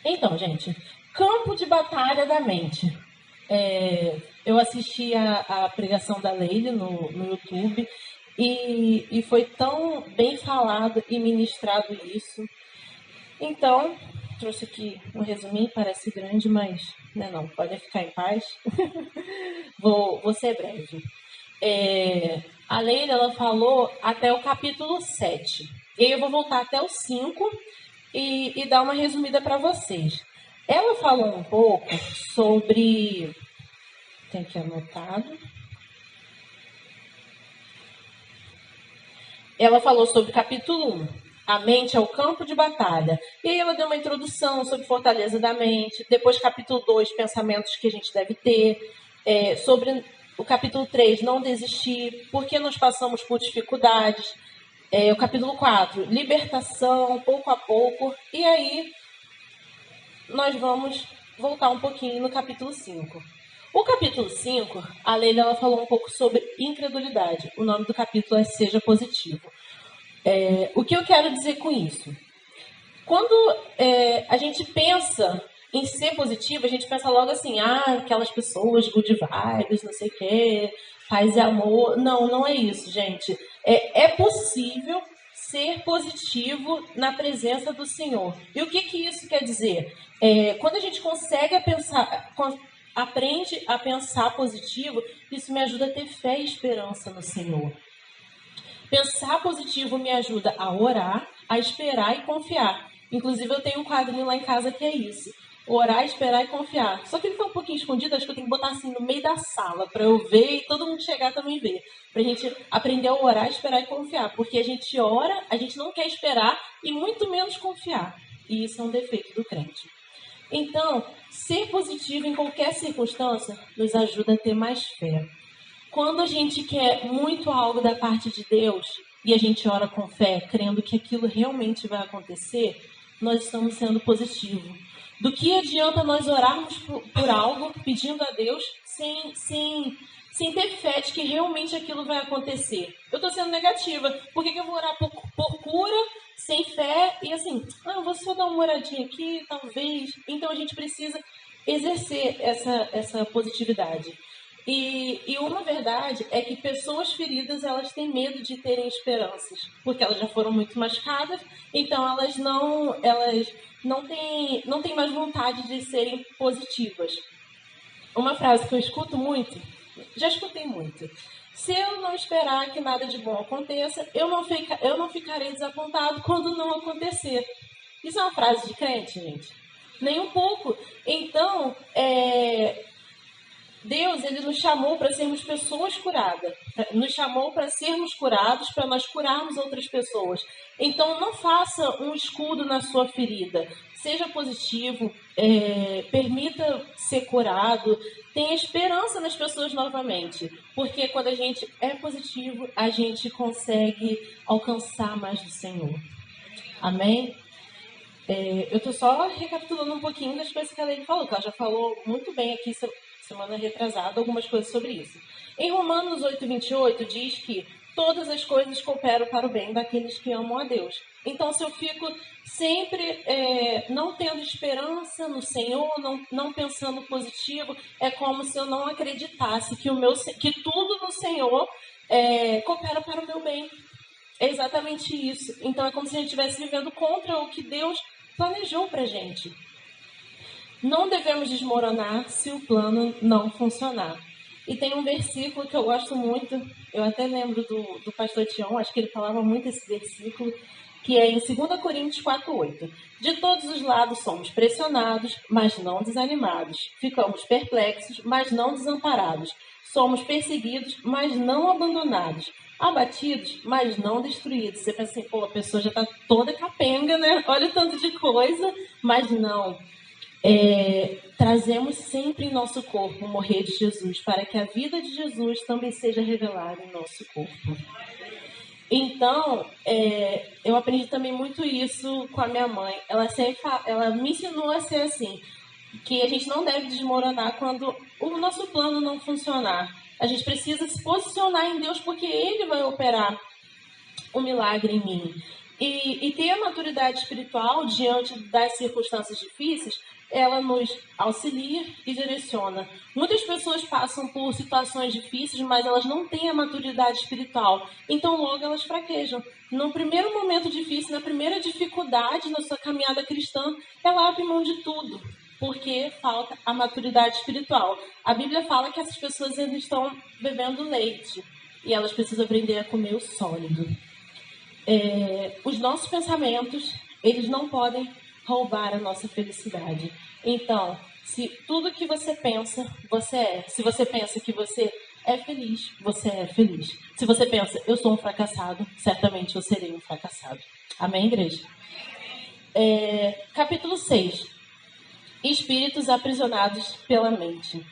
Então, gente, campo de batalha da mente. Eu assisti a pregação da Leila no YouTube e foi tão bem falado e ministrado isso. Então, trouxe aqui um resuminho, parece grande, mas não, podem ficar em paz. Vou ser breve. A Leila, ela falou até o capítulo 7. E aí eu vou voltar até o 5 e dar uma resumida para vocês. Ela falou um pouco sobre... Tem aqui anotado. Ela falou sobre o capítulo 1. A mente é o campo de batalha. E aí ela deu uma introdução sobre fortaleza da mente. Depois, capítulo 2, pensamentos que a gente deve ter. Sobre o capítulo 3, não desistir. Por que nós passamos por dificuldades. O capítulo 4, libertação, pouco a pouco. E aí, nós vamos voltar um pouquinho no capítulo 5. O capítulo 5, a Leila ela falou um pouco sobre incredulidade. O nome do capítulo é Seja Positivo. O que eu quero dizer com isso? Quando a gente pensa em ser positivo, a gente pensa logo assim, aquelas pessoas good vibes, não sei o quê, paz e amor. Não, não é isso, gente. É possível ser positivo na presença do Senhor. E o que isso quer dizer? Quando a gente consegue pensar, aprende a pensar positivo, isso me ajuda a ter fé e esperança no Senhor. Pensar positivo me ajuda a orar, a esperar e confiar. Inclusive, eu tenho um quadrinho lá em casa que é isso. Orar, esperar e confiar. Só que ele está um pouquinho escondido, acho que eu tenho que botar assim no meio da sala para eu ver e todo mundo chegar também ver. Para a gente aprender a orar, esperar e confiar. Porque a gente ora, a gente não quer esperar e muito menos confiar. E isso é um defeito do crente. Então, ser positivo em qualquer circunstância nos ajuda a ter mais fé. Quando a gente quer muito algo da parte de Deus e a gente ora com fé, crendo que aquilo realmente vai acontecer, nós estamos sendo positivos. Do que adianta nós orarmos por algo, pedindo a Deus, sem ter fé de que realmente aquilo vai acontecer? Eu estou sendo negativa. Por que eu vou orar por cura, sem fé, e assim, eu vou só dar uma oradinha aqui, talvez. Então a gente precisa exercer essa positividade. E uma verdade é que pessoas feridas, elas têm medo de terem esperanças, porque elas já foram muito machucadas, então elas não têm mais vontade de serem positivas. Uma frase que eu escuto muito, já escutei muito: se eu não esperar que nada de bom aconteça, eu não ficarei desapontado quando não acontecer. Isso é uma frase de crente, gente? Nem um pouco. Então, Deus, ele nos chamou para sermos pessoas curadas, nos chamou para sermos curados, para nós curarmos outras pessoas. Então, não faça um escudo na sua ferida. Seja positivo, permita ser curado, tenha esperança nas pessoas novamente. Porque quando a gente é positivo, a gente consegue alcançar mais do Senhor. Amém? Eu estou só recapitulando um pouquinho das coisas que a Lei falou, que ela já falou muito bem aqui semana retrasada, algumas coisas sobre isso. Em Romanos 8:28 diz que todas as coisas cooperam para o bem daqueles que amam a Deus. Então, se eu fico sempre não tendo esperança no Senhor, não pensando positivo, é como se eu não acreditasse que tudo no Senhor coopera para o meu bem. É exatamente isso. Então, é como se a gente estivesse vivendo contra o que Deus planejou para a gente. Não devemos desmoronar se o plano não funcionar. E tem um versículo que eu gosto muito, eu até lembro do pastor Tião, acho que ele falava muito esse versículo, que é em 2 Coríntios 4:8. De todos os lados somos pressionados, mas não desanimados. Ficamos perplexos, mas não desamparados. Somos perseguidos, mas não abandonados. Abatidos, mas não destruídos. Você pensa assim, a pessoa já está toda capenga, né? Olha o tanto de coisa, mas não. Trazemos sempre em nosso corpo o morrer de Jesus, para que a vida de Jesus também seja revelada em nosso corpo. Então, eu aprendi também muito isso com a minha mãe. Ela me ensinou a ser assim, que a gente não deve desmoronar quando o nosso plano não funcionar. A gente precisa se posicionar em Deus, porque Ele vai operar o milagre em mim. E ter a maturidade espiritual diante das circunstâncias difíceis, ela nos auxilia e direciona. Muitas pessoas passam por situações difíceis, mas elas não têm a maturidade espiritual. Então, logo, elas fraquejam. No primeiro momento difícil, na primeira dificuldade na sua caminhada cristã, ela abre mão de tudo, porque falta a maturidade espiritual. A Bíblia fala que essas pessoas ainda estão bebendo leite e elas precisam aprender a comer o sólido. Os nossos pensamentos, eles não podem roubar a nossa felicidade. Então, se tudo que você pensa, você é. Se você pensa que você é feliz, você é feliz. Se você pensa, eu sou um fracassado, certamente eu serei um fracassado. Amém, igreja? Capítulo 6. Espíritos aprisionados pela mente.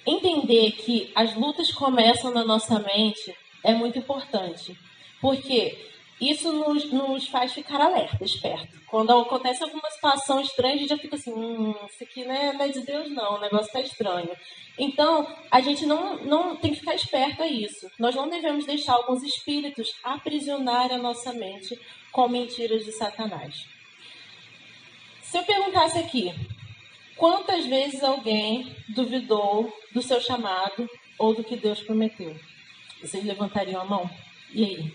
Entender que as lutas começam na nossa mente é muito importante, porque isso nos faz ficar alerta, esperto. Quando acontece alguma situação estranha, a gente já fica assim, isso aqui não é de Deus não, o negócio está estranho. Então, a gente não tem que ficar esperto a isso. Nós não devemos deixar alguns espíritos aprisionar a nossa mente com mentiras de Satanás. Se eu perguntasse aqui, quantas vezes alguém duvidou do seu chamado ou do que Deus prometeu? Vocês levantariam a mão? E aí?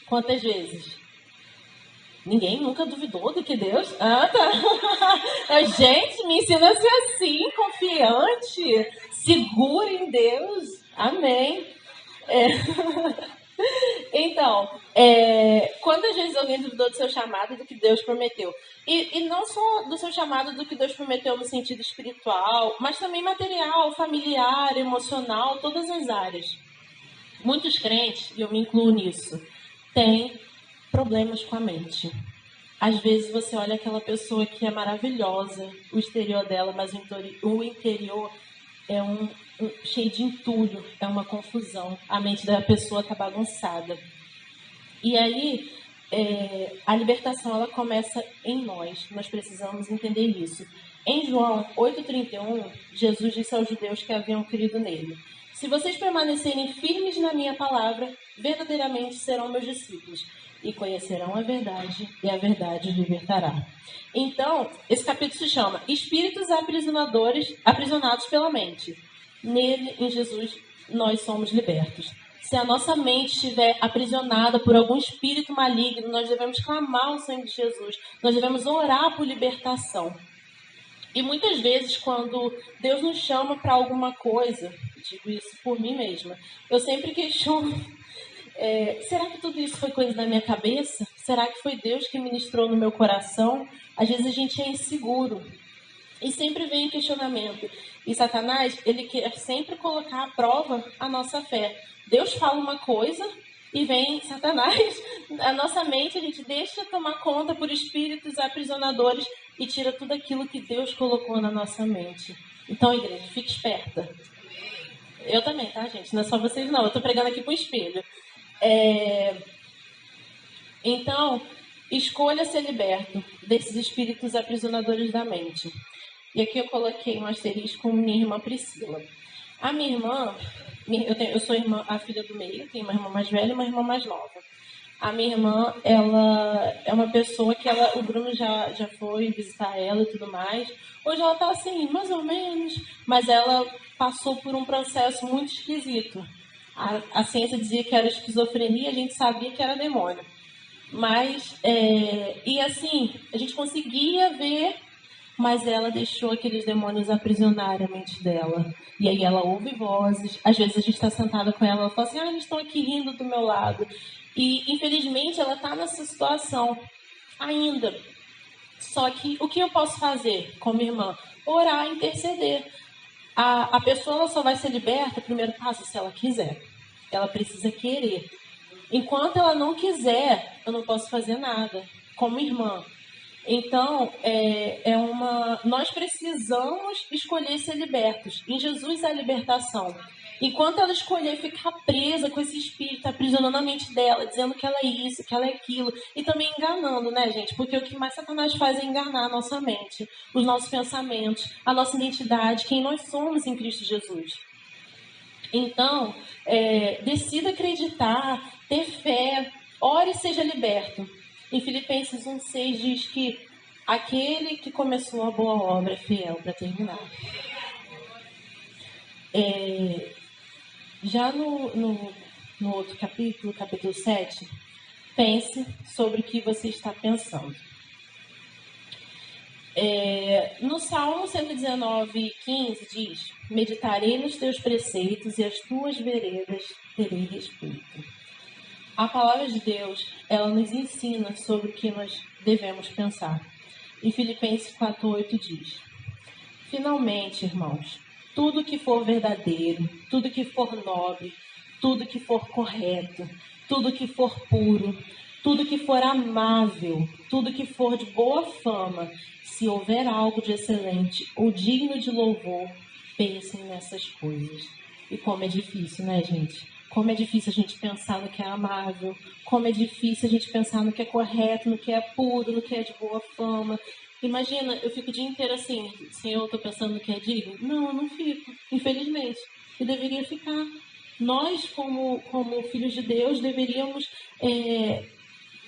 Quantas vezes? Ninguém nunca duvidou do que Deus... Ah, tá. Gente, me ensina a ser assim, confiante, segura em Deus. Amém. Então, quantas vezes alguém duvidou do seu chamado e do que Deus prometeu? E não só do seu chamado, do que Deus prometeu no sentido espiritual, mas também material, familiar, emocional, todas as áreas. Muitos crentes, e eu me incluo nisso, têm problemas com a mente. Às vezes você olha aquela pessoa que é maravilhosa, o exterior dela, mas o interior é cheio de entulho, é uma confusão. A mente da pessoa está bagunçada. E aí, a libertação ela começa em nós. Nós precisamos entender isso. Em João 8,31, Jesus disse aos judeus que haviam crido nele: se vocês permanecerem firmes na minha palavra, verdadeiramente serão meus discípulos e conhecerão a verdade, e a verdade os libertará. Então, esse capítulo se chama Espíritos aprisionados pela mente. Nele, em Jesus, nós somos libertos. Se a nossa mente estiver aprisionada por algum espírito maligno, nós devemos clamar o sangue de Jesus. Nós devemos orar por libertação. E muitas vezes, quando Deus nos chama para alguma coisa, digo isso por mim mesma, eu sempre questiono, será que tudo isso foi coisa da minha cabeça? Será que foi Deus que ministrou no meu coração? Às vezes a gente é inseguro. E sempre vem questionamento. E Satanás, ele quer sempre colocar à prova a nossa fé. Deus fala uma coisa e vem Satanás, a nossa mente, a gente deixa tomar conta por espíritos aprisionadores e tira tudo aquilo que Deus colocou na nossa mente. Então, igreja, fique esperta. Eu também, tá, gente? Não é só vocês, não. Eu tô pregando aqui pro espelho. Então, escolha ser liberto desses espíritos aprisionadores da mente. E aqui eu coloquei um asterisco com minha irmã Priscila. A minha irmã, eu sou a filha do meio, tenho uma irmã mais velha e uma irmã mais nova. A minha irmã, ela é uma pessoa que o Bruno já foi visitar ela e tudo mais. Hoje ela tá assim, mais ou menos, mas ela passou por um processo muito esquisito. A ciência dizia que era esquizofrenia, a gente sabia que era demônio. Mas, e assim, a gente conseguia ver, mas ela deixou aqueles demônios aprisionarem a mente dela. E aí ela ouve vozes, às vezes a gente está sentada com ela, ela fala assim, eles estão aqui rindo do meu lado. E, infelizmente, ela está nessa situação ainda. Só que, o que eu posso fazer como irmã? Orar, interceder. A pessoa ela só vai ser liberta, primeiro passo, se ela quiser. Ela precisa querer. Enquanto ela não quiser, eu não posso fazer nada, como irmã. Então, nós precisamos escolher ser libertos. Em Jesus há libertação. Enquanto ela escolher ficar presa com esse espírito, aprisionando a mente dela, dizendo que ela é isso, que ela é aquilo, e também enganando, né, gente? Porque o que mais Satanás faz é enganar a nossa mente, os nossos pensamentos, a nossa identidade, quem nós somos em Cristo Jesus. Então, decida acreditar, ter fé, ore e seja liberto. Em Filipenses 1,6 diz que aquele que começou a boa obra é fiel para terminar. Já no outro capítulo, capítulo 7, pense sobre o que você está pensando. No Salmo 119:15 diz: meditarei nos teus preceitos e as tuas veredas terei respeito. A palavra de Deus, ela nos ensina sobre o que nós devemos pensar. Em Filipenses 4:8 diz: finalmente, irmãos, tudo que for verdadeiro, tudo que for nobre, tudo que for correto, tudo que for puro, tudo que for amável, tudo que for de boa fama, se houver algo de excelente ou digno de louvor, pensem nessas coisas. E como é difícil, né, gente? Como é difícil a gente pensar no que é amável, como é difícil a gente pensar no que é correto, no que é puro, no que é de boa fama. Imagina, eu fico o dia inteiro assim, Senhor, eu estou pensando no que é digno? Não, eu não fico, infelizmente. Eu deveria ficar. Nós, como filhos de Deus, deveríamos,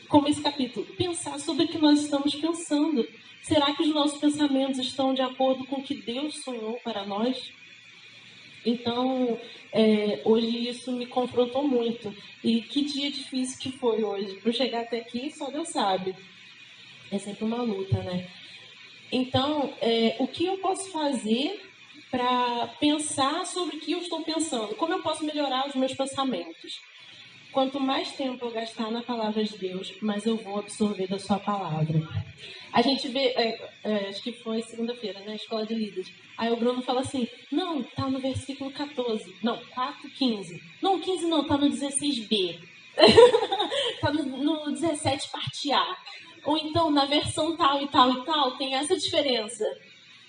como esse capítulo, pensar sobre o que nós estamos pensando. Será que os nossos pensamentos estão de acordo com o que Deus sonhou para nós? Então, hoje isso me confrontou muito. E que dia difícil que foi hoje. Para eu chegar até aqui, só Deus sabe. É sempre uma luta, né? Então, o que eu posso fazer para pensar sobre o que eu estou pensando? Como eu posso melhorar os meus pensamentos? Quanto mais tempo eu gastar na palavra de Deus, mais eu vou absorver da sua palavra. A gente vê, acho que foi segunda-feira, né? Escola de líderes. Aí o Bruno fala assim, não, tá no versículo 14. Não, 4:15. Não, 15 não, tá no 16b. Tá no 17 parte A. Ou então, na versão tal e tal e tal, tem essa diferença.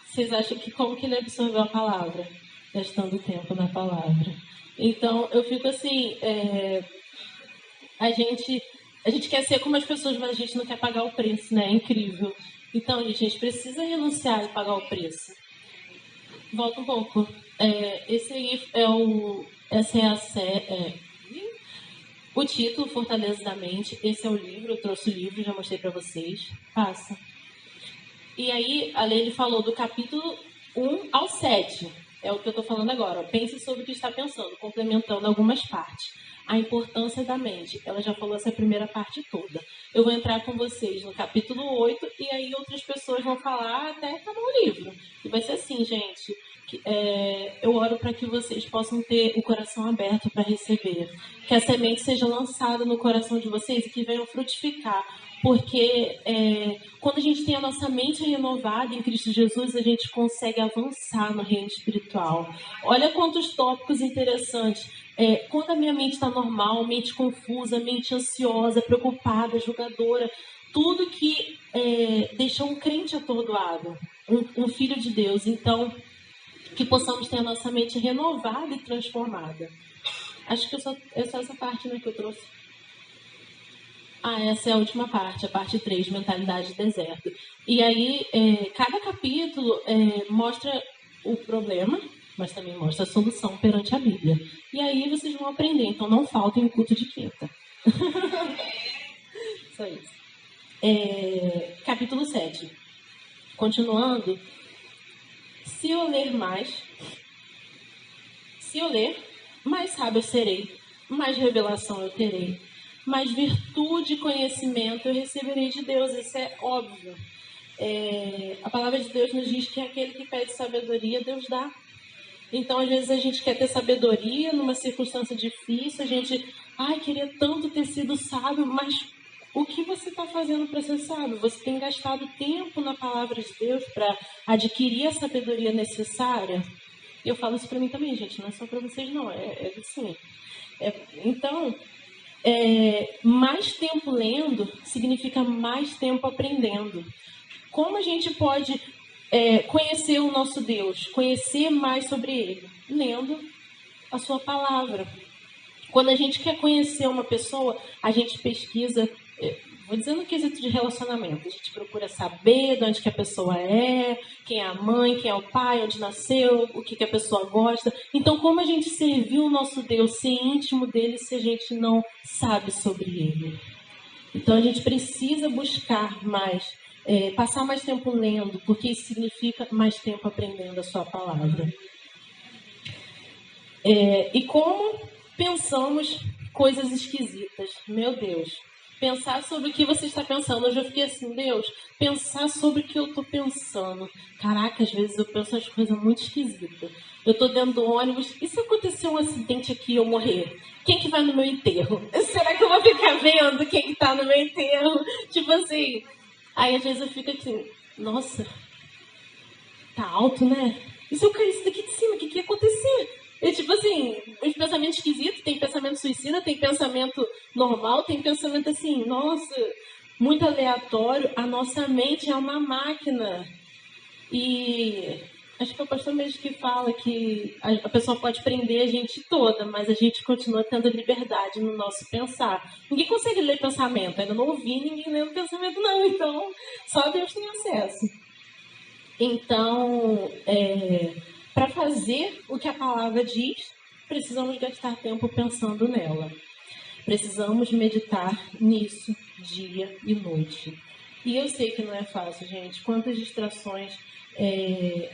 Vocês acham que como que ele absorveu a palavra? Gastando tempo na palavra. Então, eu fico assim, a gente quer ser como as pessoas, mas a gente não quer pagar o preço, né? É incrível. Então, gente, a gente precisa renunciar e pagar o preço. Volta um pouco. Esse aí essa é a série. O título, Fortaleza da Mente. Esse é o livro, eu trouxe o livro, já mostrei para vocês. Passa. E aí, a Lene falou do capítulo 1 ao 7. É o que eu estou falando agora. Pense sobre o que está pensando, complementando algumas partes. A importância da mente. Ela já falou essa primeira parte toda. Eu vou entrar com vocês no capítulo 8 e aí outras pessoas vão falar até acabar o livro. E vai ser assim, gente. Eu oro para que vocês possam ter o coração aberto para receber. Que a semente seja lançada no coração de vocês e que venham frutificar. Porque quando a gente tem a nossa mente renovada em Cristo Jesus, a gente consegue avançar no reino espiritual. Olha quantos tópicos interessantes. Quando a minha mente está normal, mente confusa, mente ansiosa, preocupada, julgadora, tudo que deixa um crente atordoado, um filho de Deus. Então, que possamos ter a nossa mente renovada e transformada. Acho que é só essa parte, né, que eu trouxe. Essa é a última parte, a parte 3, mentalidade de deserto. E aí, cada capítulo mostra o problema, mas também mostra a solução perante a Bíblia. E aí vocês vão aprender, então não faltem o culto de quinta. Só isso. Capítulo 7. Continuando, se eu ler, mais sábio eu serei, mais revelação eu terei. Mais virtude e conhecimento eu receberei de Deus, isso é óbvio. A palavra de Deus nos diz que aquele que pede sabedoria, Deus dá. Então, às vezes, a gente quer ter sabedoria numa circunstância difícil, a gente, queria tanto ter sido sábio, mas o que você está fazendo para ser sábio? Você tem gastado tempo na palavra de Deus para adquirir a sabedoria necessária? E eu falo isso para mim também, gente, não é só para vocês, não, é assim. Então, mais tempo lendo significa mais tempo aprendendo. Como a gente pode conhecer o nosso Deus, conhecer mais sobre Ele? Lendo a sua palavra. Quando a gente quer conhecer uma pessoa, a gente pesquisa, vou dizer no quesito de relacionamento, a gente procura saber de onde que a pessoa é, quem é a mãe, quem é o pai, onde nasceu, o que a pessoa gosta. Então, como a gente serviu o nosso Deus, ser íntimo dele, se a gente não sabe sobre ele? Então a gente precisa buscar mais, passar mais tempo lendo, porque isso significa mais tempo aprendendo a sua palavra. E como pensamos coisas esquisitas, meu Deus. Pensar sobre o que você está pensando. Eu já fiquei assim, Deus, pensar sobre o que eu estou pensando. Caraca, às vezes eu penso as coisas muito esquisitas. Eu estou dentro do ônibus, e se acontecer um acidente aqui e eu morrer? Quem que vai no meu enterro? Será que eu vou ficar vendo quem que tá no meu enterro? Tipo assim, aí às vezes eu fico assim, nossa, tá alto, né? E se eu caísse daqui de cima, o que ia acontecer? E tipo assim, os pensamentos esquisitos, tem pensamento suicida, tem pensamento normal, tem pensamento assim, nossa, muito aleatório. A nossa mente é uma máquina. E acho que é o pastor mesmo que fala que a pessoa pode prender a gente toda, mas a gente continua tendo liberdade no nosso pensar. Ninguém consegue ler pensamento, ainda não ouvi ninguém lendo pensamento não, então só Deus tem acesso. Então, para fazer o que a palavra diz, precisamos gastar tempo pensando nela. Precisamos meditar nisso dia e noite. E eu sei que não é fácil, gente. Quantas distrações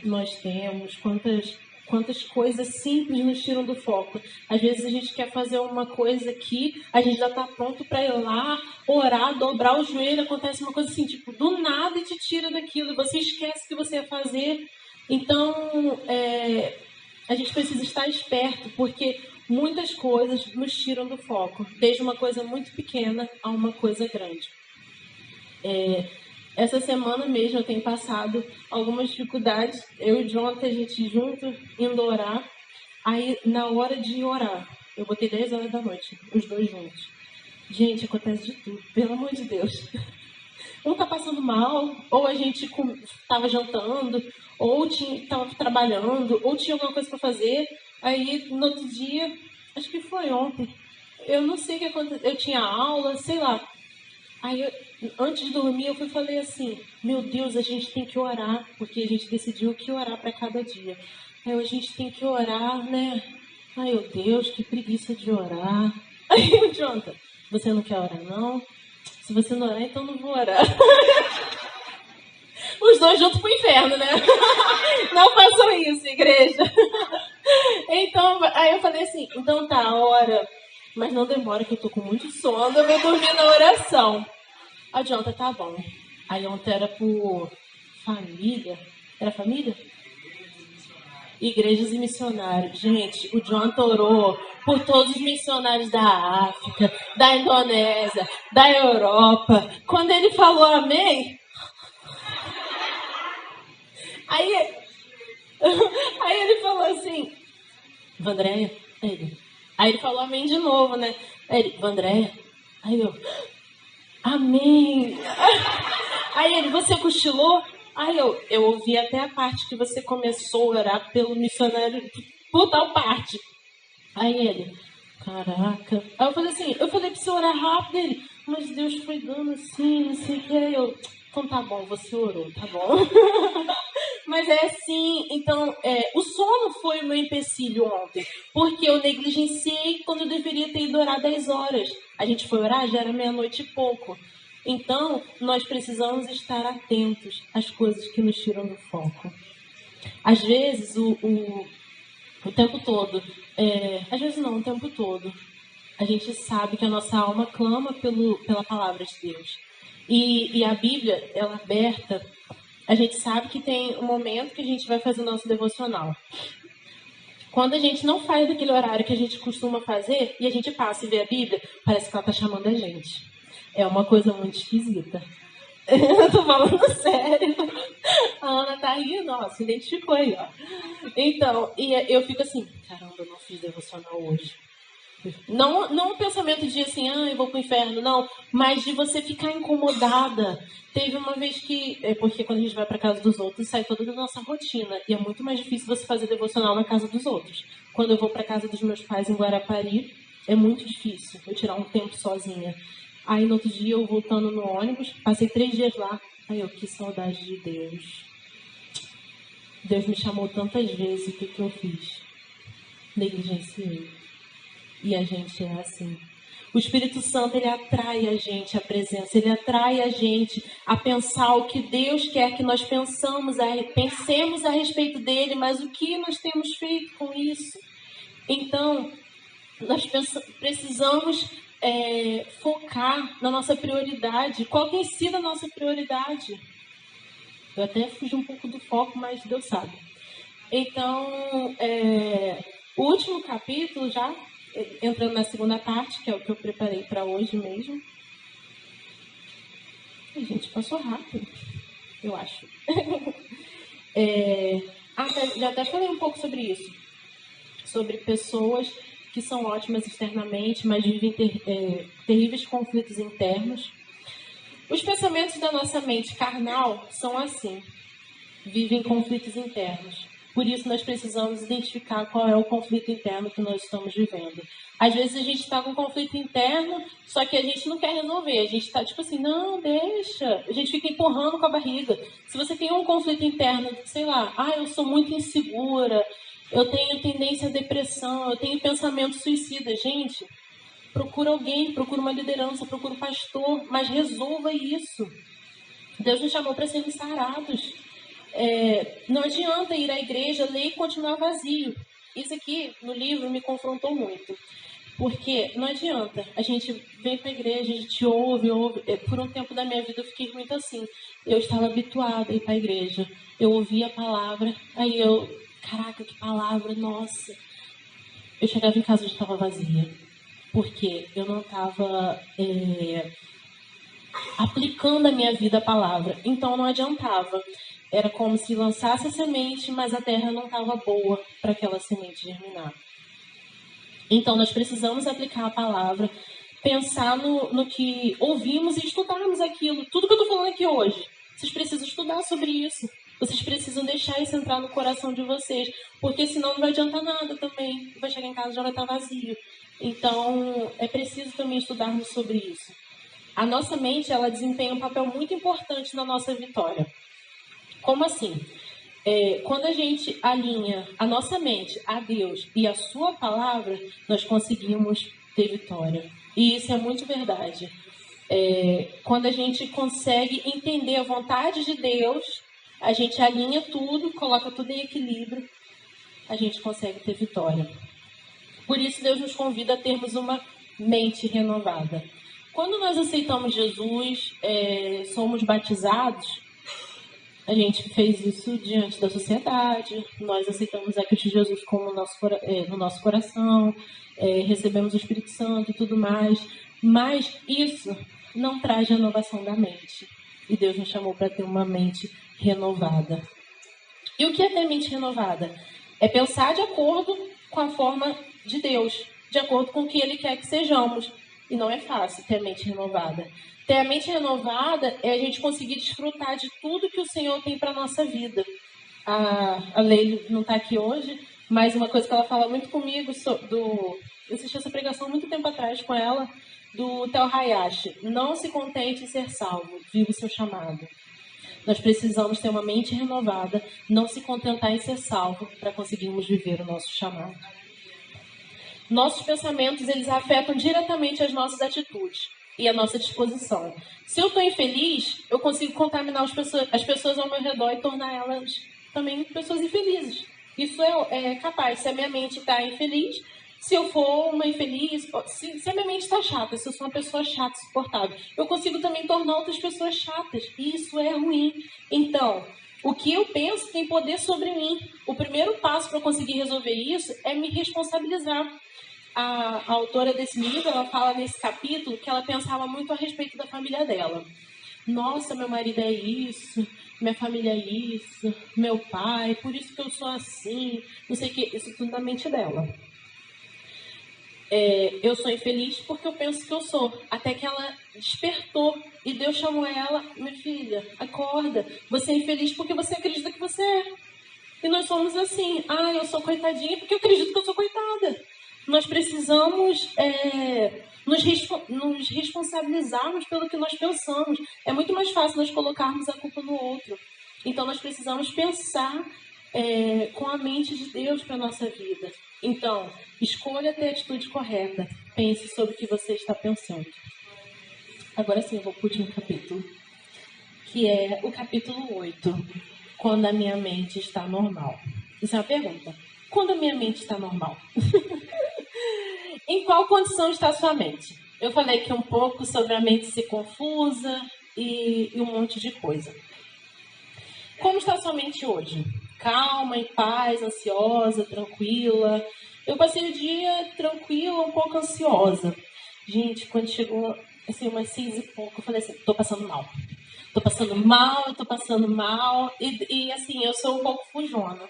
nós temos, quantas coisas simples nos tiram do foco. Às vezes a gente quer fazer uma coisa aqui, a gente já está pronto para ir lá, orar, dobrar o joelho, acontece uma coisa assim, tipo, do nada e te tira daquilo, e você esquece o que você ia fazer. Então, a gente precisa estar esperto, porque muitas coisas nos tiram do foco, desde uma coisa muito pequena a uma coisa grande. Essa semana mesmo eu tenho passado algumas dificuldades. Eu e o Jonathan, a gente junto, indo orar. Aí, na hora de orar, eu botei 10 horas da noite, os dois juntos. Gente, acontece de tudo, pelo amor de Deus. Um tá passando mal, ou a gente tava jantando, ou tava trabalhando, ou tinha alguma coisa para fazer. Aí, no outro dia, acho que foi ontem, eu não sei o que aconteceu, eu tinha aula, sei lá. Aí, antes de dormir, eu falei assim, meu Deus, a gente tem que orar, porque a gente decidiu que orar para cada dia. Aí, a gente tem que orar, né? Ai, meu Deus, que preguiça de orar. Aí, o Jonathan, você não quer orar, não? Se você não orar, então não vou orar. Os dois juntos pro inferno, né? Não façam isso, igreja. Então, aí eu falei assim, então tá, ora. Mas não demora que eu tô com muito sono, eu vou dormir na oração. A Jonathan, tá bom. Aí ontem era por família. Era família? Igrejas e missionários. Gente, o Jonathan orou por todos os missionários da África, da Indonésia, da Europa. Quando ele falou amém, aí ele falou assim, Vandréia, aí ele falou amém de novo, né? Aí ele, Vandréia, aí eu, amém. Aí ele, você cochilou? Aí eu ouvi até a parte que você começou a orar pelo missionário, por tal parte. Aí ele, caraca. Aí eu falei assim, eu falei pra você orar rápido, ele, mas Deus foi dando assim, não sei o que. Aí eu, então tá bom, você orou, tá bom. Mas é assim, então, o sono foi o meu empecilho ontem, porque eu negligenciei quando eu deveria ter ido orar 10 horas. A gente foi orar, já era meia-noite e pouco. Então, nós precisamos estar atentos às coisas que nos tiram do foco. Às vezes, o tempo todo, às vezes não, o tempo todo, a gente sabe que a nossa alma clama pela palavra de Deus. E a Bíblia, ela é aberta, a gente sabe que tem um momento que a gente vai fazer o nosso devocional. Quando a gente não faz daquele horário que a gente costuma fazer, e a gente passa e vê a Bíblia, parece que ela está chamando a gente. É uma coisa muito esquisita. Eu tô falando sério. A Ana tá rindo, ó, se identificou aí, ó. Então, e eu fico assim, caramba, eu não fiz devocional hoje. Não um pensamento de assim, eu vou pro inferno, não, mas de você ficar incomodada. Teve uma vez que, porque quando a gente vai pra casa dos outros, sai toda da nossa rotina, e é muito mais difícil você fazer devocional na casa dos outros. Quando eu vou pra casa dos meus pais em Guarapari, é muito difícil eu tirar um tempo sozinha. Aí no outro dia, eu voltando no ônibus, passei 3 dias lá, aí eu, que saudade de Deus. Deus me chamou tantas vezes, o que eu fiz? Negligenciei. E a gente é assim. O Espírito Santo, ele atrai a gente à presença, ele atrai a gente a pensar o que Deus quer que nós pensemos a respeito dele, mas o que nós temos feito com isso? Então, nós precisamos focar na nossa prioridade. Qual tem sido a nossa prioridade? Eu até fugi um pouco do foco, mas Deus sabe. Então, o último capítulo, já entrando na segunda parte, que é o que eu preparei para hoje mesmo. A gente passou rápido, eu acho. Já até falei um pouco sobre isso. Sobre pessoas que são ótimas externamente, mas vivem terríveis conflitos internos. Os pensamentos da nossa mente carnal são assim, vivem conflitos internos. Por isso, nós precisamos identificar qual é o conflito interno que nós estamos vivendo. Às vezes, a gente está com um conflito interno, só que a gente não quer resolver. A gente está tipo assim, não, deixa. A gente fica empurrando com a barriga. Se você tem um conflito interno, sei lá, eu sou muito insegura, eu tenho tendência à depressão, eu tenho pensamento suicida. Gente, procura alguém, procura uma liderança, procura um pastor, mas resolva isso. Deus nos chamou para sermos sarados. Não adianta ir à igreja, ler e continuar vazio. Isso aqui no livro me confrontou muito. Porque não adianta, a gente vem para a igreja, a gente ouve. Por um tempo da minha vida eu fiquei muito assim. Eu estava habituada a ir para a igreja. Eu ouvia a palavra, aí caraca, que palavra, nossa. Eu chegava em casa e já estava vazia. Porque eu não estava aplicando a minha vida a palavra. Então não adiantava. Era como se lançasse a semente, mas a terra não estava boa para aquela semente germinar. Então, nós precisamos aplicar a palavra, pensar no que ouvimos e estudarmos aquilo. Tudo que eu estou falando aqui hoje, vocês precisam estudar sobre isso. Vocês precisam deixar isso entrar no coração de vocês, porque senão não vai adiantar nada também. Vai chegar em casa e já vai estar vazio. Então, é preciso também estudarmos sobre isso. A nossa mente, ela desempenha um papel muito importante na nossa vitória. Como assim? Quando a gente alinha a nossa mente a Deus e a sua palavra, nós conseguimos ter vitória. E isso é muito verdade. Quando a gente consegue entender a vontade de Deus, a gente alinha tudo, coloca tudo em equilíbrio, a gente consegue ter vitória. Por isso, Deus nos convida a termos uma mente renovada. Quando nós aceitamos Jesus, somos batizados, a gente fez isso diante da sociedade, nós aceitamos a Cristo Jesus como no nosso coração, recebemos o Espírito Santo e tudo mais, mas isso não traz renovação da mente. E Deus nos chamou para ter uma mente renovada. E o que é ter mente renovada? É pensar de acordo com a forma de Deus, de acordo com o que Ele quer que sejamos. E não é fácil ter a mente renovada. Ter a mente renovada é a gente conseguir desfrutar de tudo que o Senhor tem para a nossa vida. A Leila não está aqui hoje, mas uma coisa que ela fala muito comigo, eu assisti essa pregação muito tempo atrás com ela, do Tel Hayashi. Não se contente em ser salvo, viva o seu chamado. Nós precisamos ter uma mente renovada, não se contentar em ser salvo para conseguirmos viver o nosso chamado. Nossos pensamentos, eles afetam diretamente as nossas atitudes e a nossa disposição. Se eu estou infeliz, eu consigo contaminar as pessoas ao meu redor e tornar elas também pessoas infelizes. Isso é capaz. Se a minha mente está infeliz, se eu for uma infeliz, se a minha mente está chata, se eu sou uma pessoa chata, insuportável, eu consigo também tornar outras pessoas chatas. E isso é ruim. Então, o que eu penso tem poder sobre mim. O primeiro passo para eu conseguir resolver isso é me responsabilizar. A autora desse livro, ela fala nesse capítulo que ela pensava muito a respeito da família dela. Nossa, meu marido é isso, minha família é isso, meu pai, por isso que eu sou assim, não sei o que, isso tudo na mente dela. Eu sou infeliz porque eu penso que eu sou. Até que ela despertou e Deus chamou ela, minha filha, acorda, você é infeliz porque você acredita que você é. E nós somos assim, eu sou coitadinha porque eu acredito que eu sou coitada. Nós precisamos nos responsabilizarmos pelo que nós pensamos. É muito mais fácil nós colocarmos a culpa no outro. Então, nós precisamos pensar com a mente de Deus para a nossa vida. Então, escolha ter a atitude correta. pense sobre o que você está pensando. Agora sim, eu vou para o último capítulo, que é o capítulo 8, quando a minha mente está normal. Isso é uma pergunta. Quando a minha mente está normal? Em qual condição está a sua mente? Eu falei aqui um pouco sobre a mente ser confusa e um monte de coisa. Como está a sua mente hoje? Calma, em paz, ansiosa, tranquila? Eu passei o dia tranquila, um pouco ansiosa. Gente, quando chegou assim, umas 6 e pouco, eu falei assim, tô passando mal. Tô passando mal. E assim, eu sou um pouco fujona.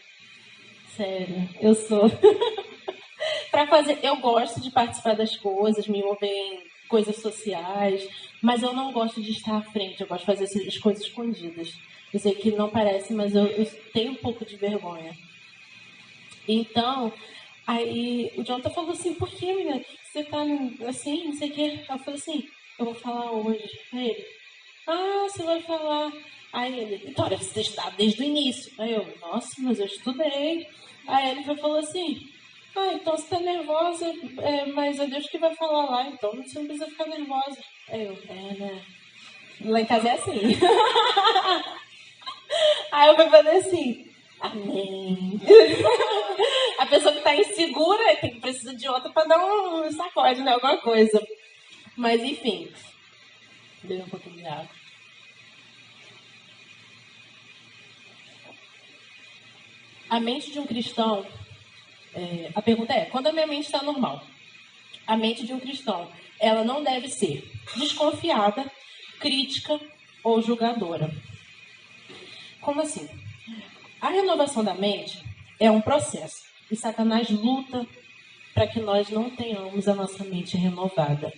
Sério, eu sou. Eu gosto de participar das coisas, me envolver em coisas sociais, mas eu não gosto de estar à frente, eu gosto de fazer as coisas escondidas. Eu sei que não parece, mas eu tenho um pouco de vergonha. Então, aí o Jonathan falou assim, por que, menina? Você tá assim, não sei o quê? Eu falei assim, eu vou falar hoje. Aí ele, você vai falar. Aí ele, Vitória, você está desde o início. Aí eu, nossa, mas eu estudei. Aí ele falou assim, então você tá nervosa, mas é Deus que vai falar lá, então você não precisa ficar nervosa. Aí eu, né? Lá em casa é assim. Aí eu fui fazer assim, amém. A pessoa que tá insegura precisa de outra para dar um sacode, né? Alguma coisa. Mas enfim, dei um pouquinho de água. A mente de um cristão, a pergunta é, quando a minha mente está normal? A mente de um cristão, ela não deve ser desconfiada, crítica ou julgadora. Como assim? A renovação da mente é um processo e Satanás luta para que nós não tenhamos a nossa mente renovada.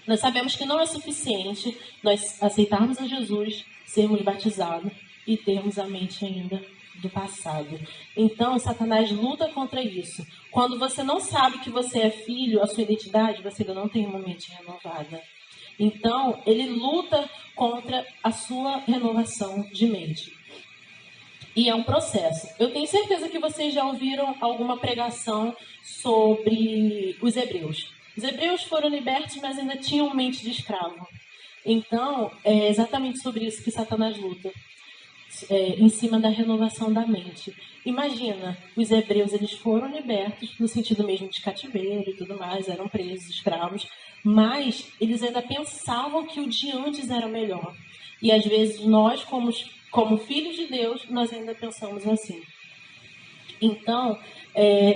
Nós sabemos que não é suficiente nós aceitarmos a Jesus, sermos batizados e termos a mente ainda do passado. Então, Satanás luta contra isso. Quando você não sabe que você é filho, a sua identidade, você ainda não tem uma mente renovada. Então, ele luta contra a sua renovação de mente. E é um processo. Eu tenho certeza que vocês já ouviram alguma pregação sobre os hebreus. Os hebreus foram libertos, mas ainda tinham mente de escravo. Então, é exatamente sobre isso que Satanás luta. Em cima da renovação da mente. Imagina, os hebreus eles foram libertos, no sentido mesmo de cativeiro e tudo mais, eram presos, escravos, mas eles ainda pensavam que o de antes era melhor. E às vezes nós, como filhos de Deus, nós ainda pensamos assim. Então,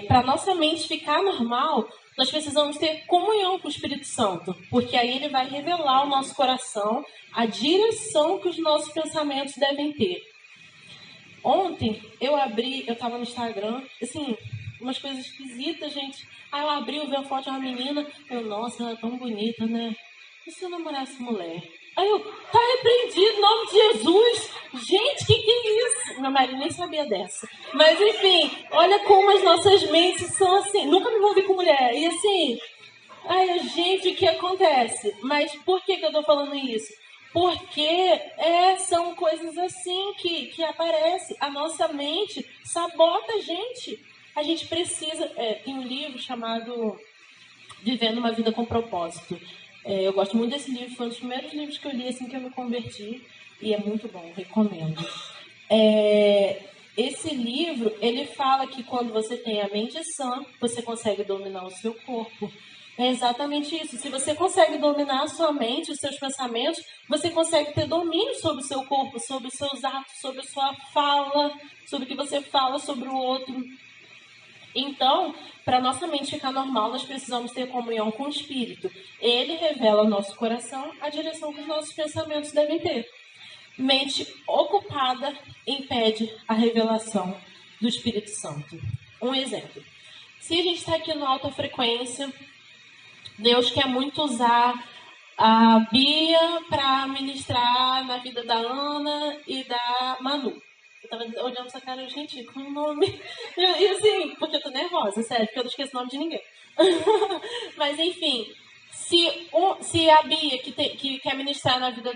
para nossa mente ficar normal, nós precisamos ter comunhão com o Espírito Santo, porque aí ele vai revelar ao nosso coração a direção que os nossos pensamentos devem ter. Ontem eu estava no Instagram, assim, umas coisas esquisitas, gente. Aí eu abri, eu vi a foto de uma menina, nossa, ela é tão bonita, né? E se eu namorasse mulher? Aí eu, tá repreendido, em nome de Jesus. Gente, que é isso? Meu marido nem sabia dessa. Mas enfim, olha como as nossas mentes são assim. Nunca me envolvi com mulher. E assim, gente, o que acontece? Mas por que eu tô falando isso? Porque são coisas assim que aparecem. A nossa mente sabota a gente. A gente precisa... tem um livro chamado Vivendo uma Vida com Propósito. Eu gosto muito desse livro. Foi um dos primeiros livros que eu li assim que eu me converti. E é muito bom, recomendo. Esse livro, ele fala que quando você tem a mente sã, você consegue dominar o seu corpo. É exatamente isso. Se você consegue dominar a sua mente, os seus pensamentos, você consegue ter domínio sobre o seu corpo, sobre os seus atos, sobre a sua fala, sobre o que você fala sobre o outro. Então, para nossa mente ficar normal, nós precisamos ter comunhão com o Espírito. Ele revela ao nosso coração a direção que os nossos pensamentos devem ter. Mente ocupada impede a revelação do Espírito Santo. Um exemplo. Se a gente está aqui no Alta Frequência, Deus quer muito usar a Bia para ministrar na vida da Ana e da Manu. Eu tava olhando essa cara, gente, qual é o nome? E assim, porque eu tô nervosa, sério, porque eu não esqueço o nome de ninguém. Mas enfim, se a Bia, que quer ministrar na vida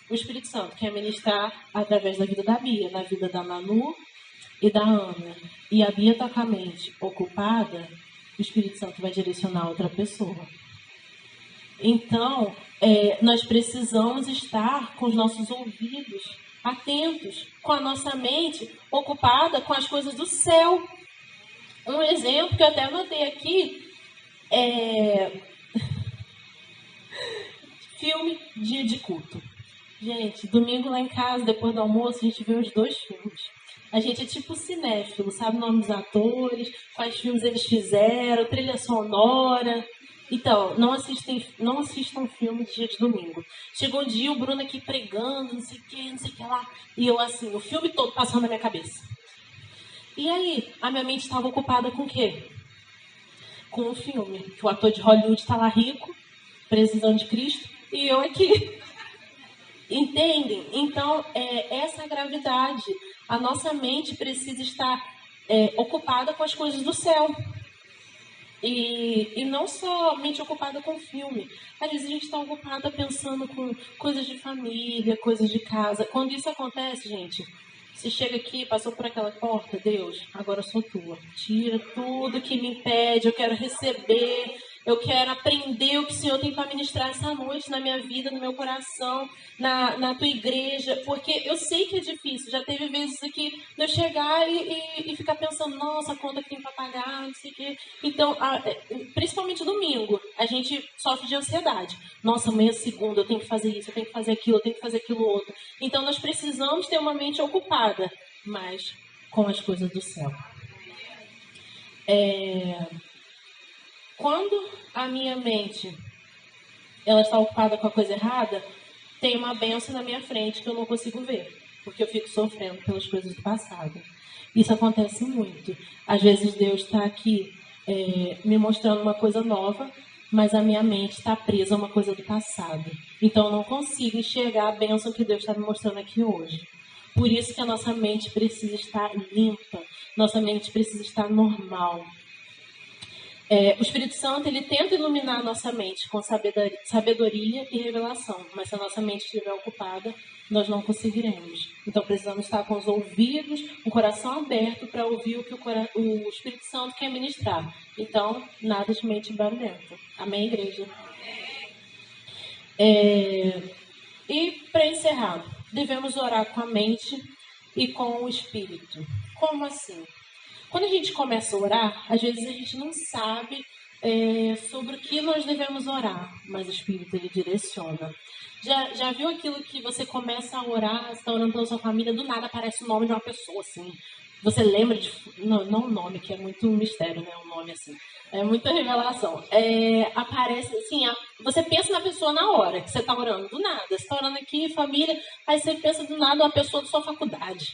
o Espírito Santo, quer ministrar através da vida da Bia, na vida da Manu e da Ana, e a Bia tá com a mente ocupada, o Espírito Santo vai direcionar outra pessoa. Então, nós precisamos estar com os nossos ouvidos atentos, com a nossa mente ocupada com as coisas do céu. Um exemplo que eu até anotei aqui é filme Dia de Culto. Gente, domingo lá em casa, depois do almoço, a gente vê os 2 filmes. A gente é tipo cinéfilo, sabe o nome dos atores, quais filmes eles fizeram, trilha sonora. Então, não assistam filme de dia de domingo. Chegou um dia, o Bruno aqui pregando, não sei o que lá. E eu assim, o filme todo passando na minha cabeça. E aí, a minha mente estava ocupada com o quê? Com o filme. Que o ator de Hollywood está lá rico, precisando de Cristo, e eu aqui. Entendem? Então, essa é a gravidade. A nossa mente precisa estar ocupada com as coisas do céu. E não somente ocupada com filme. Às vezes a gente está ocupada pensando com coisas de família, coisas de casa. Quando isso acontece, gente, você chega aqui, passou por aquela porta, Deus, agora eu sou tua. Tira tudo que me impede, eu quero receber, eu quero aprender o que o Senhor tem para ministrar essa noite na minha vida, no meu coração, na tua igreja, porque eu sei que é difícil. Já teve vezes aqui de eu chegar e ficar pensando, nossa, a conta que tem para pagar, não sei o quê. Então, principalmente domingo, a gente sofre de ansiedade. Nossa, amanhã é segunda, eu tenho que fazer isso, eu tenho que fazer aquilo, eu tenho que fazer aquilo outro. Então, nós precisamos ter uma mente ocupada, mas com as coisas do céu. Quando a minha mente ela está ocupada com a coisa errada, tem uma bênção na minha frente que eu não consigo ver, porque eu fico sofrendo pelas coisas do passado. Isso acontece muito. Às vezes Deus está aqui me mostrando uma coisa nova, mas a minha mente está presa a uma coisa do passado. Então eu não consigo enxergar a bênção que Deus está me mostrando aqui hoje. Por isso que a nossa mente precisa estar limpa, nossa mente precisa estar normal. O Espírito Santo, ele tenta iluminar a nossa mente com sabedoria e revelação, mas se a nossa mente estiver ocupada, nós não conseguiremos. Então, precisamos estar com os ouvidos, o coração aberto para ouvir o que o Espírito Santo quer ministrar. Então, nada de mente barulhenta. Amém, igreja? E, para encerrar, devemos orar com a mente e com o Espírito. Como assim? Quando a gente começa a orar, às vezes a gente não sabe sobre o que nós devemos orar, mas o Espírito, ele direciona. Já viu aquilo que você começa a orar, você está orando pela sua família, do nada aparece o nome de uma pessoa, assim. Você lembra de... Não o nome, que é muito mistério, né? O nome, assim. É muita revelação. Aparece, assim, você pensa na pessoa na hora que você está orando, do nada. Você está orando aqui, família, aí você pensa do nada uma pessoa da sua faculdade.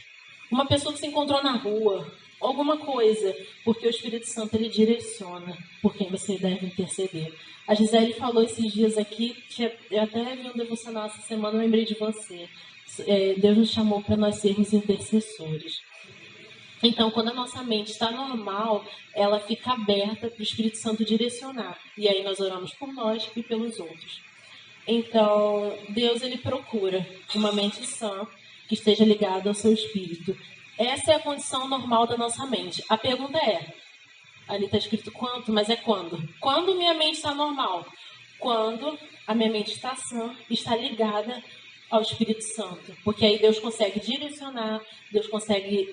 Uma pessoa que você encontrou na rua. Alguma coisa, porque o Espírito Santo, ele direciona por quem você deve interceder. A Gisele falou esses dias aqui, eu até vi um devocional essa semana, lembrei de você. Deus nos chamou para nós sermos intercessores. Então, quando a nossa mente está normal, ela fica aberta para o Espírito Santo direcionar. E aí nós oramos por nós e pelos outros. Então, Deus, ele procura uma mente sã que esteja ligada ao seu Espírito. Essa é a condição normal da nossa mente. A pergunta ali está escrito quanto, mas é quando? Quando minha mente está normal? Quando a minha mente está sã, está ligada ao Espírito Santo. Porque aí Deus consegue direcionar, Deus consegue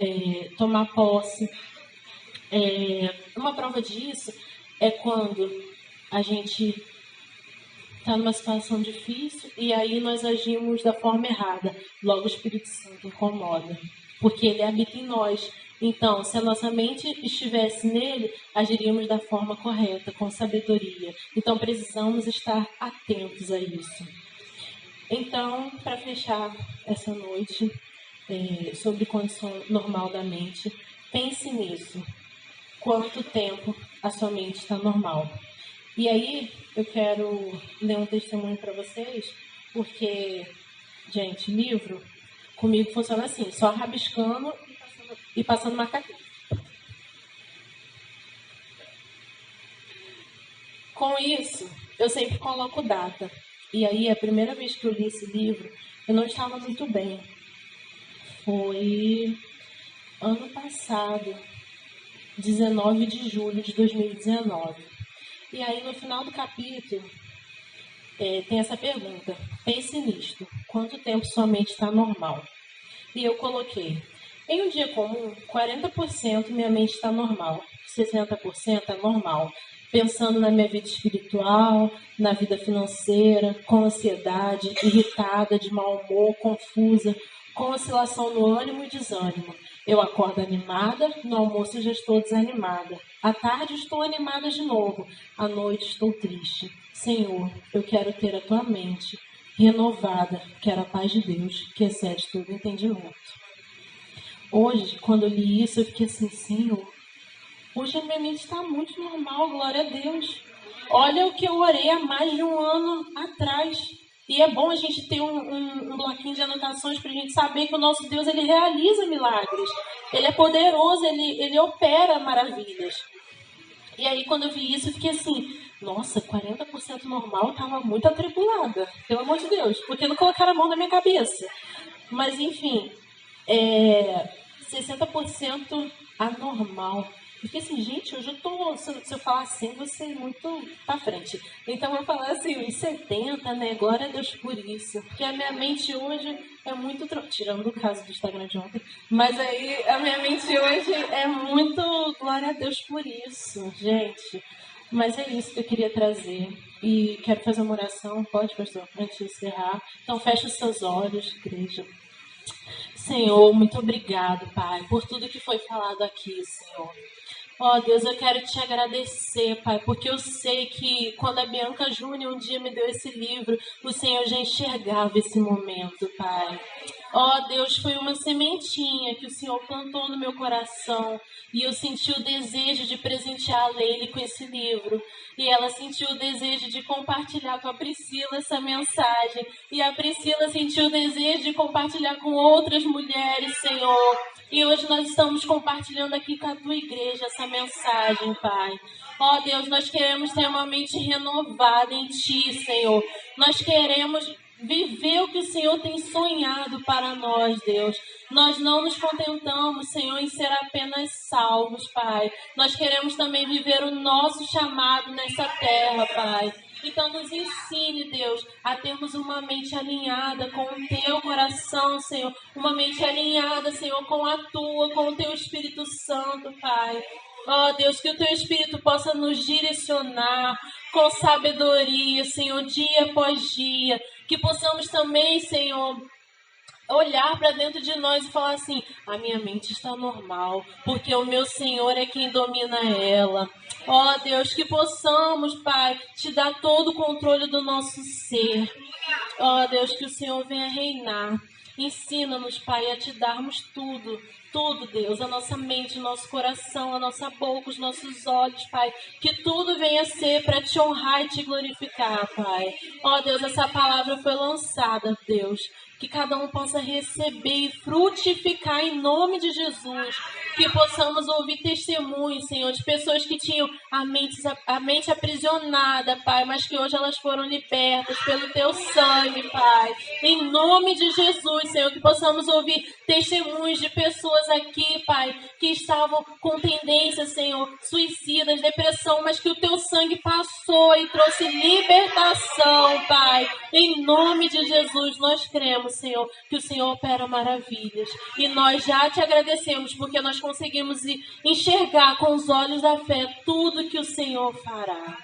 tomar posse. Uma prova disso é quando a gente está numa situação difícil e aí nós agimos da forma errada. Logo o Espírito Santo incomoda. Porque ele habita em nós. Então, se a nossa mente estivesse nele, agiríamos da forma correta, com sabedoria. Então, precisamos estar atentos a isso. Então, para fechar essa noite, sobre condição normal da mente, pense nisso. Quanto tempo a sua mente está normal? E aí, eu quero ler um testemunho para vocês, porque, gente, livro... Comigo funciona assim, só rabiscando e passando marca-texto. Com isso, eu sempre coloco data. E aí, a primeira vez que eu li esse livro, eu não estava muito bem. Foi ano passado. 19 de julho de 2019. E aí, no final do capítulo, tem essa pergunta. Pense nisto. Quanto tempo sua mente está normal? E eu coloquei. Em um dia comum, 40% minha mente está normal. 60% é normal. Pensando na minha vida espiritual, na vida financeira, com ansiedade, irritada, de mau humor, confusa, com oscilação no ânimo e desânimo. Eu acordo animada, no almoço eu já estou desanimada. À tarde estou animada de novo, à noite estou triste. Senhor, eu quero ter a tua mente renovada, quero a paz de Deus, que excede todo entendimento. Hoje, quando eu li isso, eu fiquei assim, Senhor, hoje a minha mente está muito normal, glória a Deus. Olha o que eu orei há mais de um ano atrás. E é bom a gente ter um bloquinho de anotações para a gente saber que o nosso Deus, ele realiza milagres. Ele é poderoso, ele opera maravilhas. E aí, quando eu vi isso, eu fiquei assim, nossa, 40% normal, eu estava muito atribulada, pelo amor de Deus, porque não colocaram a mão na minha cabeça. Mas, enfim, 60% anormal. Eu fiquei assim, gente, hoje eu tô, se eu falar assim, vou ser muito pra frente. Então eu vou falar assim, uns 70, né? Glória a Deus por isso. Porque a minha mente hoje é muito... Tirando o caso do Instagram de ontem. Mas aí a minha mente hoje é muito... Glória a Deus por isso, gente. Mas é isso que eu queria trazer. E quero fazer uma oração. Pode, pastor? Antes de encerrar. Então feche os seus olhos, igreja. Senhor, muito obrigado, Pai, por tudo que foi falado aqui, Senhor. Ó Deus, eu quero te agradecer, Pai, porque eu sei que quando a Bianca Júnior um dia me deu esse livro, o Senhor já enxergava esse momento, Pai. Ó Deus, foi uma sementinha que o Senhor plantou no meu coração e eu senti o desejo de presentear a Leile com esse livro. E ela sentiu o desejo de compartilhar com a Priscila essa mensagem. E a Priscila sentiu o desejo de compartilhar com outras mulheres, Senhor. E hoje nós estamos compartilhando aqui com a tua igreja essa mensagem, Pai. Ó Deus, nós queremos ter uma mente renovada em Ti, Senhor. Nós queremos viver o que o Senhor tem sonhado para nós, Deus. Nós não nos contentamos, Senhor, em ser apenas salvos, Pai. Nós queremos também viver o nosso chamado nessa terra, Pai. Então nos ensine, Deus, a termos uma mente alinhada com o Teu coração, Senhor. Uma mente alinhada, Senhor, com a Tua, com o Teu Espírito Santo, Pai. Ó Deus, que o Teu Espírito possa nos direcionar com sabedoria, Senhor, dia após dia. Que possamos também, Senhor, olhar para dentro de nós e falar assim, a minha mente está normal, porque o meu Senhor é quem domina ela. Ó Deus, que possamos, Pai, Te dar todo o controle do nosso ser. Ó Deus, que o Senhor venha reinar. Ensina-nos, Pai, a Te darmos tudo, Deus, a nossa mente, o nosso coração, a nossa boca, os nossos olhos, Pai, que tudo venha ser para Te honrar e Te glorificar, Pai. Ó Deus, essa palavra foi lançada, Deus, que cada um possa receber e frutificar em nome de Jesus, que possamos ouvir testemunhos, Senhor, de pessoas que tinham a mente aprisionada, Pai, mas que hoje elas foram libertas pelo Teu sangue, Pai, em nome de Jesus, Senhor, que possamos ouvir testemunhos de pessoas aqui, Pai, que estavam com tendência, Senhor, suicidas, depressão, mas que o Teu sangue passou e trouxe libertação, Pai, em nome de Jesus, nós cremos, Senhor, que o Senhor opera maravilhas. E nós já Te agradecemos porque nós conseguimos enxergar com os olhos da fé tudo que o Senhor fará.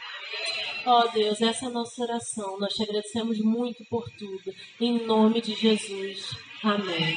Ó Deus, essa é a nossa oração. Nós Te agradecemos muito por tudo. Em nome de Jesus. Amém.